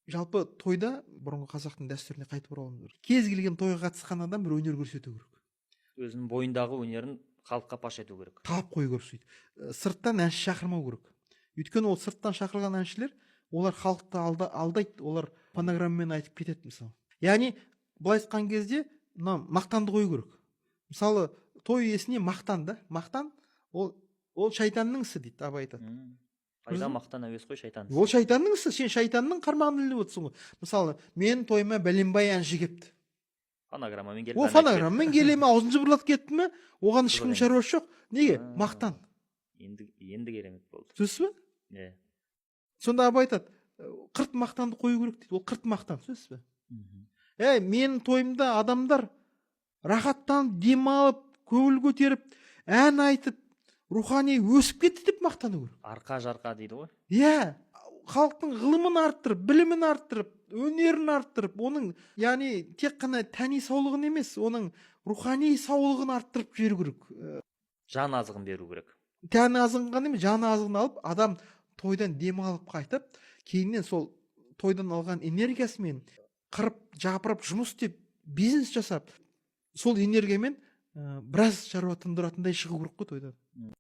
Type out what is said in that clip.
жалпы тойда бұрынғы қазақтың дәстүріне қайтып оралуымыз керек. Кез келген тойға қатысқан адам бір өнер көрсету керек. Өзінің бойындағы өнерін халыққа паш ету керек. Талап қою керек сөйтіп. Сырттан әнші шақырмау керек. Өйткені ол сырттан шақырған әншілер, олар халықты алдайды, олар фонограммамен айтып кетеді мысалы. Яғни былай айтқан кезде мына мақтанды қою керек. Мысалы той иесіне мақтан да, мақтан ол шайтанның ісі дейді, Абай айтады. Пайда мақтан әуес қой, шайтан. Ол шайтанның ісі, сен шайтанның қармағын іліп отырсың ғой. Мысалы, мен тойыма бәленбай әнші келіпті. Фонограммамен келіп. Ол фонограммамен келе ме, аузын жыбырлатып кетті ме, оған ешкімнің шаруасы жоқ. Неге? Мақтан. Енді керемет болды. Түсінесіз бе? Иә. Сонда Абай айтады, қырт мақтанды қою керек дейді. Ол қырт мақтан, түсінесіз бе? Менің тойымда адамдар рахаттанып, демалып, көңіл көтеріп, ән айтып, рухани өсіп кетті деп мақтану керек. Арқа жарқа дейді ғой. Иә, халықтың ғылымын арттырып, білімін арттырып, өнерін арттырып, оның, яғни тек қана тәни саулығын емес, оның рухани саулығын арттырып жіберу керек. Жан азығын беру керек. Тән азығын ғана емес, жан азығын алып, адам тойдан демалып қайтып, кейіннен сол тойдан алған энергиясымен қырып, жапырып, жұмыс істеп, бизнес жасап, сол энергиямен біраз шаруа тындыратындай шығу керек қой тойдан.